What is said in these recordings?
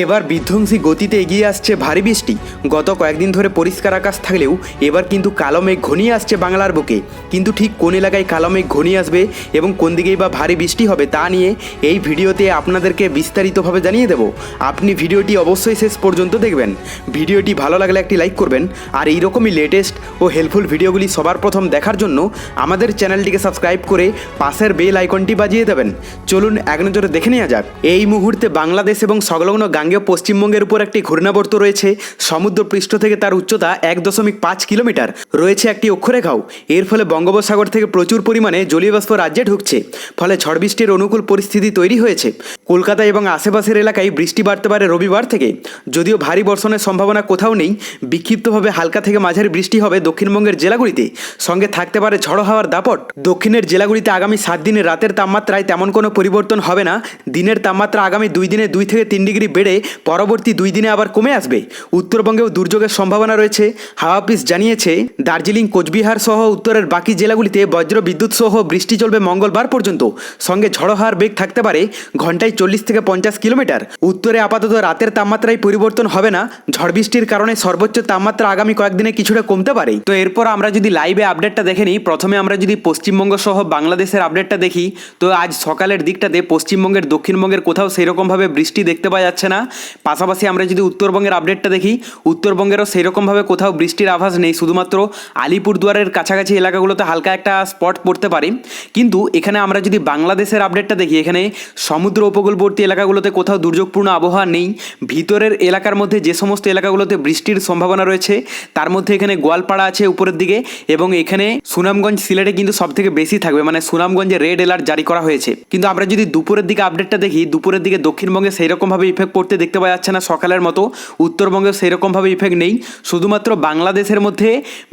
এবার বিধ্বংসী গতিতে এগিয়ে আসছে ভারী বৃষ্টি। গত কয়েকদিন ধরে পরিষ্কার আকাশ থাকলেও এবার কিন্তু কালো মেঘ ঘনিয়ে আসছে বাংলার বুকে। কিন্তু ঠিক কোন এলাকায় কালো মেঘ ঘনিয়ে আসবে এবং কোন দিকেই বা ভারী বৃষ্টি হবে তা নিয়ে এই ভিডিওতে আপনাদেরকে বিস্তারিতভাবে জানিয়ে দেব। আপনি ভিডিওটি অবশ্যই শেষ পর্যন্ত দেখবেন। ভিডিওটি ভালো লাগলে একটি লাইক করবেন, আর এইরকমই লেটেস্ট ও হেল্পফুল ভিডিওগুলি সবার প্রথম দেখার জন্য আমাদের চ্যানেলটিকে সাবস্ক্রাইব করে পাশের বেল আইকনটি বাজিয়ে দেবেন। চলুন এক নজরে দেখে নেওয়া যাক। এই মুহূর্তে বাংলাদেশ এবং সংলগ্ন গাঙ্গেয় পশ্চিমবঙ্গের উপর একটি ঘূর্ণাবর্ত রয়েছে। সমুদ্রপৃষ্ঠ থেকে তার উচ্চতা 1.5 কিলোমিটার। রয়েছে একটি অক্ষরেখাও। এর ফলে বঙ্গোপসাগর থেকে প্রচুর পরিমাণে জলীয় বাষ্প রাজ্যে ঢুকছে, ফলে ঝড় বৃষ্টির অনুকূল পরিস্থিতি তৈরি হয়েছে। কলকাতা এবং আশেপাশের এলাকায় বৃষ্টি বাড়তে পারে রবিবার থেকে। যদিও ভারী বর্ষণের সম্ভাবনা কোথাও নেই, বিক্ষিপ্তভাবে হালকা থেকে মাঝারি বৃষ্টি হবে দক্ষিণবঙ্গের জেলাগুলিতে। সঙ্গে থাকতে পারে ঝড়ো হাওয়ার দাপট। দক্ষিণের জেলাগুলিতে আগামী 7 দিনে রাতের তাপমাত্রায় তেমন কোনো পরিবর্তন হবে না। দিনের তাপমাত্রা আগামী 2 দিনে 2 থেকে 3 ডিগ্রি বেড়ে পরবর্তী 2 দিনে আবার কমে আসবে। উত্তরবঙ্গেও দুর্যোগের সম্ভাবনা রয়েছে। হাওয়া অফিস জানিয়েছে দার্জিলিং, কোচবিহার সহ উত্তরের বাকি জেলাগুলিতে বজ্র বিদ্যুৎ সহ বৃষ্টি চলবে মঙ্গলবার পর্যন্ত। সঙ্গে ঝড়ো হাওয়ার বেগ থাকতে পারে ঘন্টায় 40 থেকে 50 কিলোমিটার। উত্তরে আপাতত রাতের তাপমাত্রায় পরিবর্তন হবে না। ঝড় বৃষ্টির কারণে সর্বোচ্চ তাপমাত্রা আগামী কয়েকদিনে কিছুটা কমতে পারে। তো এরপর আমরা যদি লাইভে আপডেটটা দেখে নিই, প্রথমে আমরা যদি পশ্চিমবঙ্গ সহ বাংলাদেশের আপডেটটা দেখি, তো আজ সকালের দিকটাতে পশ্চিমবঙ্গের দক্ষিণবঙ্গের কোথাও সেরকমভাবে বৃষ্টি দেখতে পাওয়া যাচ্ছে না। পাশাপাশি আমরা যদি উত্তরবঙ্গের আপডেটটা দেখি, উত্তরবঙ্গেরও সেরকমভাবে কোথাও বৃষ্টির আভাস নেই। শুধুমাত্র আলিপুরদুয়ারের কাছাকাছি এলাকাগুলোতে হালকা একটা স্পট পড়তে পারে। কিন্তু এখানে আমরা যদি বাংলাদেশের আপডেটটা দেখি, এখানে সমুদ্র উপকূলবর্তী এলাকাগুলোতে কোথাও দুর্যোগপূর্ণ আবহাওয়া নেই। ভিতরের এলাকার মধ্যে যে সমস্ত এলাকাগুলোতে বৃষ্টির সম্ভাবনা রয়েছে তার মধ্যে এখানে গোয়ালপাড়া আছে উপরের দিকে, এবং এখানে সুনামগঞ্জ, সিলেটে কিন্তু সব থেকে বেশি থাকবে, মানে সুনামগঞ্জে রেড অ্যালার্ট জারি করা হয়েছে। কিন্তু আমরা যদি দুপুরের দিকে আপডেটটা দেখি, দুপুরের দিকে দক্ষিণবঙ্গে সেইরকমভাবে ইফেক্ট পড়তে দেখতে পাওয়া যাচ্ছে না সকালের মতো। উত্তরবঙ্গে সেইরকমভাবে ইফেক্ট নেই। শুধুমাত্র বাংলাদেশের মধ্যে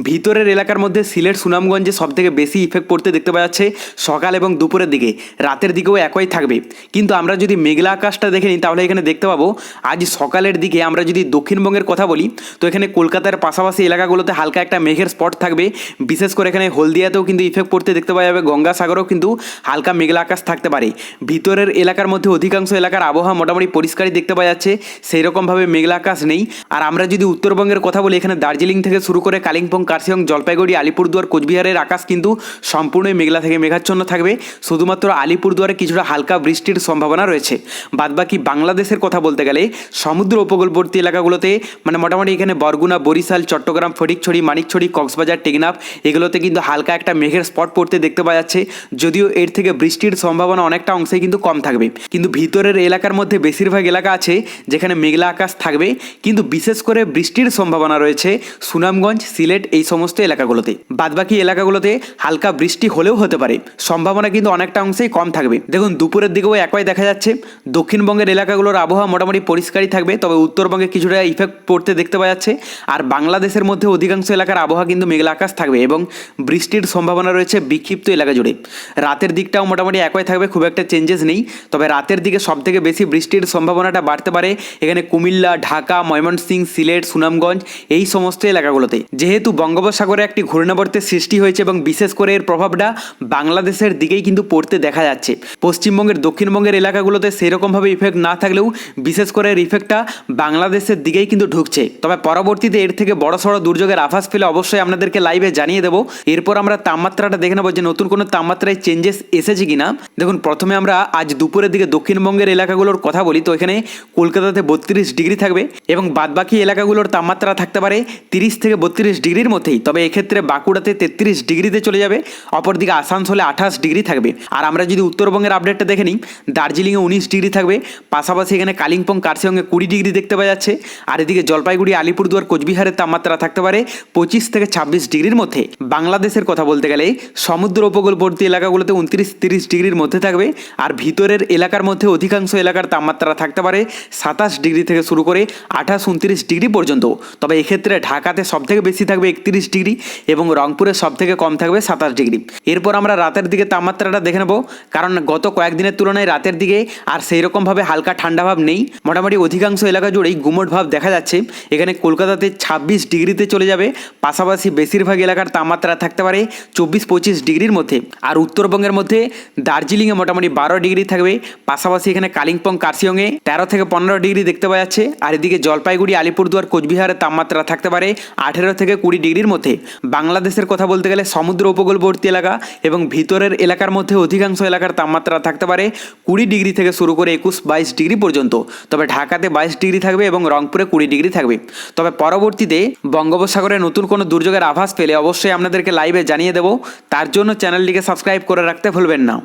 ভিতরের এলাকার মধ্যে সিলেট, সুনামগঞ্জে সব থেকে বেশি ইফেক্ট পড়তে দেখতে পাওয়া যাচ্ছে সকাল এবং দুপুরের দিকে। রাতের দিকেও একই থাকবে। কিন্তু আমরা যদি মেঘলা আকাশটা দেখে নিই, তাহলে এখানে দেখতে পাবো আজ সকালের দিকে আমরা যদি দক্ষিণবঙ্গের কথা বলি, তো এখানে কলকাতার পাশাপাশি এলাকাগুলোতে হালকা একটা মেঘের স্পট থাকবে। বিশেষ করে এখানে হলদিয়াতেও কিন্তু ইফেক্ট পড়তে দেখতে পাওয়া যাবে। গঙ্গাসাগরেও কিন্তু হালকা মেঘলা আকাশ থাকতে পারে। ভিতরের এলাকার মধ্যে অধিকাংশ এলাকার আবহাওয়া মোটামুটি পরিষ্কারই দেখতে পাওয়া যাচ্ছে, সেইরকমভাবে মেঘলা আকাশ নেই। আর আমরা যদি উত্তরবঙ্গের কথা বলি, এখানে দার্জিলিং থেকে শুরু করে কালিম্পং, কার্শিয়ং, জলপাইগুড়ি, আলিপুরদুয়ার, কোচবিহারের আকাশ কিন্তু সম্পূর্ণই মেঘলা থেকে মেঘাচ্ছন্ন থাকবে। শুধুমাত্র আলিপুরদুয়ারে কিছুটা হালকা বৃষ্টির সম্ভাবনা রয়েছে। বাদবাকি বাংলাদেশের কথা বলতে গেলে সমুদ্র উপকূলবর্তী এলাকাগুলোতে, মানে মোটামুটি এখানে বরগুনা, বরিশাল, চট্টগ্রাম, ফটিকছড়ি, মানিকছড়ি, কক্সবাজার, টেকনাফ, এগুলোতে কিন্তু হালকা একটা মেঘের স্পট পড়তে দেখতে পাওয়া যাচ্ছে। যদিও এর থেকে বৃষ্টির সম্ভাবনা অনেকটা অংশে কিন্তু কম থাকবে। কিন্তু ভিতরের এলাকার মধ্যে বেশিরভাগ এলাকা আছে যেখানে মেঘলা আকাশ থাকবে। কিন্তু বিশেষ করে বৃষ্টির সম্ভাবনা রয়েছে সুনামগঞ্জ, সিলেট, এই সমস্ত এলাকাগুলোতে। বাদবাকি এলাকাগুলোতে হালকা বৃষ্টি হলেও হতে পারে, সম্ভাবনা কিন্তু অনেকটা অংশেই কম থাকবে। দেখুন দুপুরের দিকেও একই দেখা যাচ্ছে। দক্ষিণবঙ্গের এলাকাগুলোর আবহাওয়া মোটামুটি পরিষ্কারই থাকবে, তবে উত্তরবঙ্গে কিছুটা ইফেক্ট পড়তে দেখতে পাওয়া যাচ্ছে। আর বাংলাদেশের মধ্যে অধিকাংশ এলাকার আবহাওয়া কিন্তু মেঘলা আকাশ থাকবে এবং বৃষ্টির সম্ভাবনা রয়েছে বিক্ষিপ্ত এলাকা জুড়ে। রাতের দিকটাও মোটামুটি একই থাকবে, খুব একটা চেঞ্জেস নেই। তবে রাতের দিকে সবথেকে বেশি বৃষ্টির সম্ভাবনাটা বাড়তে পারে এখানে কুমিল্লা, ঢাকা, ময়মনসিংহ, সিলেট, সুনামগঞ্জ, এই সমস্ত এলাকাগুলোতে। যেহেতু বঙ্গোপসাগরে একটি ঘূর্ণাবর্তের সৃষ্টি হয়েছে এবং বিশেষ করে এর প্রভাবটা বাংলাদেশের দিকেই কিন্তু পড়তে দেখা যাচ্ছে। পশ্চিমবঙ্গের, দক্ষিণবঙ্গের এলাকাগুলোতে সেরকমভাবে ইফেক্ট না থাকলেও বিশেষ করে এর ইফেক্টটা বাংলাদেশের দিকেই কিন্তু ঢুকছে। তবে পরবর্তীতে এর থেকে বড়সড় দুর্যোগের আভাস পেলে অবশ্যই আপনাদেরকে লাইভে জানিয়ে দেবো। এরপর আমরা তাপমাত্রাটা দেখে নেবো যে নতুন কোনো তাপমাত্রায় চেঞ্জেস এসেছে কিনা। দেখুন প্রথমে আমরা আজ দুপুরের দিকে দক্ষিণবঙ্গের এলাকাগুলোর কথা বলি, তো এখানে কলকাতাতে 32 ডিগ্রি থাকবে এবং বাদবাকি এলাকাগুলোর তাপমাত্রা থাকতে পারে 30 থেকে 32 ডিগ্রির মধ্যেই। তবে এক্ষেত্রে বাঁকুড়াতে 33 ডিগ্রিতে চলে যাবে, অপরদিকে আসানসোলে 28 ডিগ্রি থাকবে। আর আমরা যদি উত্তরবঙ্গের আপডেটটা দেখে নিই, দার্জিলিংয়ে 19 ডিগ্রি থাকবে। পাশাপাশি এখানে কালিম্পং, কার্শিয়ংয়ে 20 ডিগ্রি দেখতে পাওয়া যাচ্ছে। আর এদিকে জলপাইগুড়ি, আলিপুরদুয়ার, কোচবিহারের তাপমাত্রা থাকতে পারে 25 থেকে 26 ডিগ্রির মধ্যে। বাংলাদেশের কথা বলতে গেলে সমুদ্র উপকূলবর্তী এলাকাগুলোতে 29-30 ডিগ্রির মধ্যে থাকবে। আর ভিতরের এলাকার মধ্যে অধিকাংশ এলাকার তাপমাত্রা থাকতে পারে 27 ডিগ্রি থেকে শুরু করে 28-29 ডিগ্রি পর্যন্ত। তবে এক্ষেত্রে ঢাকাতে সবথেকে বেশি থাকবে 31 ডিগ্রি এবং রংপুরে সবথেকে কম থাকবে 27 ডিগ্রি। এরপর আমরা রাতের দিকে তাপমাত্রাটা দেখে নেব, কারণ গত কয়েকদিনের তুলনায় রাতের দিকে আর সেইরকমভাবে হালকা ঠান্ডা ভাব নেই। মোটামুটি অধিকাংশ এলাকা জুড়েই গুমট ভাব দেখা যাচ্ছে। এখানে কলকাতাতে 26 ডিগ্রিতে চলে যাবে। পাশাপাশি বেশিরভাগ এলাকার তাপমাত্রা থাকতে পারে 24-25 ডিগ্রির মধ্যে। আর উত্তরবঙ্গের মধ্যে দার্জিলিংয়ে মোটামুটি 12 ডিগ্রি থাকবে। পাশাপাশি এখানে কালিম্পং, কার্শিয়ংয়ে 13 থেকে 15 ডিগ্রি দেখতে পাওয়া যাচ্ছে। আর এদিকে জলপাইগুড়ি, আলিপুরদুয়ার, কোচবিহারের তাপমাত্রা থাকতে পারে 18 থেকে 20 ডিগ্রির মধ্যে। বাংলাদেশের কথা বলতে গেলে সমুদ্র উপকূলবর্তী এলাকা এবং ভিতরের এলাকার মধ্যে অধিকাংশ এলাকার তাপমাত্রা থাকতে পারে 20 ডিগ্রি থেকে শুরু করে 21-22 ডিগ্রি পর্যন্ত। তবে ঢাকাতে 22 ডিগ্রি থাকবে এবং রংপুরে 20 ডিগ্রি থাকবে। তবে পরবর্তীতে বঙ্গোপসাগরে নতুন কোনো দুর্যোগের আভাস পেলে অবশ্যই আপনাদেরকে লাইভে জানিয়ে দেবো। তার জন্য চ্যানেলটিকে সাবস্ক্রাইব করে রাখতে ভুলবেন না।